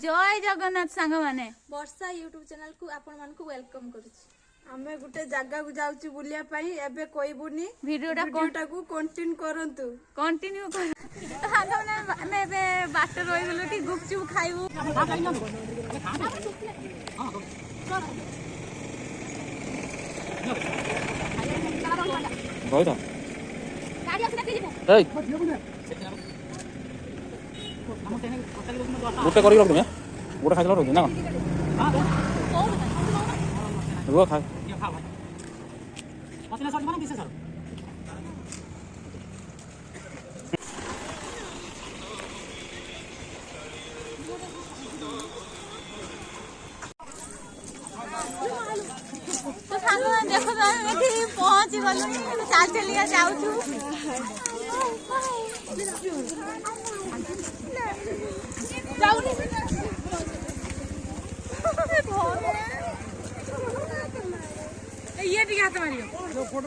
जय जगन्नाथ सांग माने वर्षा यूट्यूब चैनल को आपण मान को वेलकम करूछी। आमे गुटे जगह को जाउची बुलिया पई एबे कोइबुनी वीडियोटा को कंटिन्यू करंतु कंटिन्यू कर सांग माने हमें बे बाट रोइ गेलो टी गुपचुप खाइबू बहुत गाड़ी असना के जीबो ए गोटे करी रख दे गोटे खाइला रख दे ना रुआ खा मसला सट माने दिसे सर तो सांग देखो तो एठी पहुंच गलो चाल चलिया जाऊ छु जाऊनी ये ठीक हाथ मारियो फोटो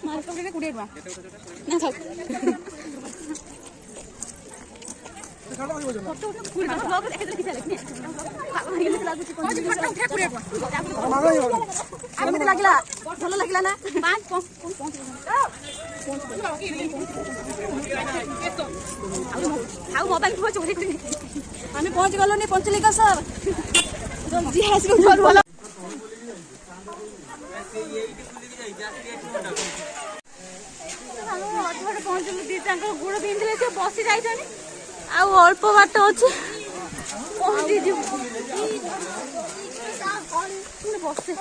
मार को के कुडे बा ना थाउ फोटो कुडे बा ब्लॉग देखे तो किछ लागने मारियो लागु छी कोन फोटो उठा कुडे बा आमे तो लागला भलो लागला ना 5 हाउ मोबाइल को चोरी हमें पहुंच गलो ने पंचलिका सर जल्दी हास को घर वाला पहुंचलु दीटा गुड़ पिंधले से बसी जाइछनी आ अल्प बाट अछि पहुंची जु बसे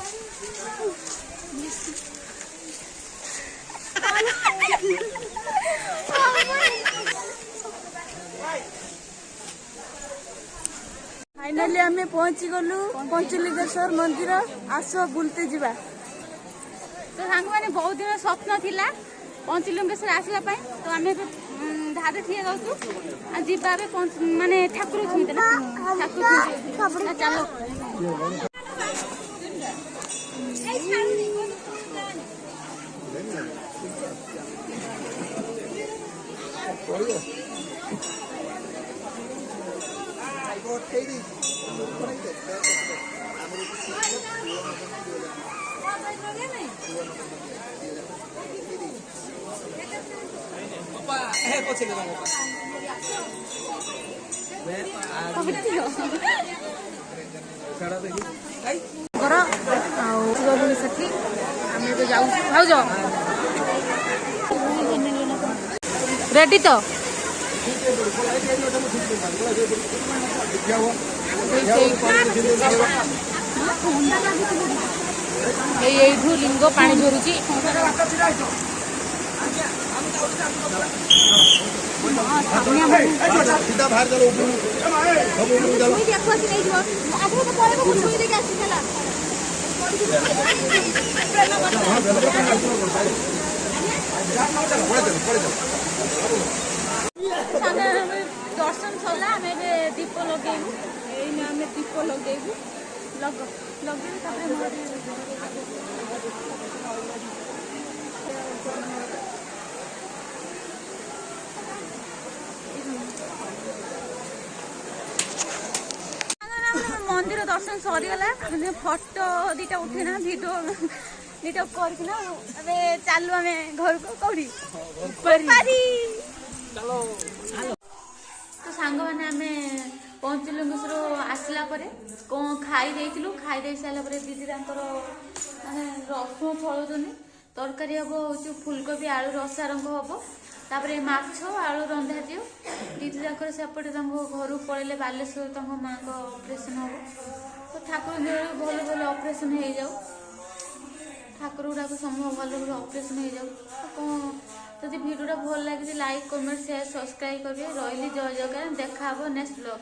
फाइनली आमे पहुंची गलु पंचलिंगेश्वर मंदिर आसो बुलते जिबा तो सांग माने बहुत दिन स्वप्न थिला पंचलिंगेश्वर आसला पई तो आमे धारे थिए जाउछु आ जिबा बे माने ठाकुर छुइते ना ठाकुर छुइते चलो रेडी तो लिंग पानी झरुची दर्शन सरला आम दीप लगेबू आम दीप लगेबू लगे मंदिर दर्शन सरीगला फोटो दीटा उठेना भिडियो दीटा करना चलू आम घर को कौड़ी तो सांग मैंने आम पंचलिंगेश्वर आसला कौन खाई सारा दीदी माने रसुण छलुनी तरकारी हम हूँ फुलकोबी आलू रसा रंग हम तापर माछ आलू रंधा दियो दीदी जाकर सेपटे घर पड़े बालेश्वर माँ को ऑपरेशन हम तो ठाकुर भल भल ऑपरेशन हो जाऊ ठाकुर गुड़ा समूह भल भल ऑपरेशन हो जाऊ कौन जब भिडियोटा भल लगे लाइक कमेंट शेयर सब्सक्राइब करेंगे रही जय जगन्नाथ देखा नेक्स्ट ब्लॉग।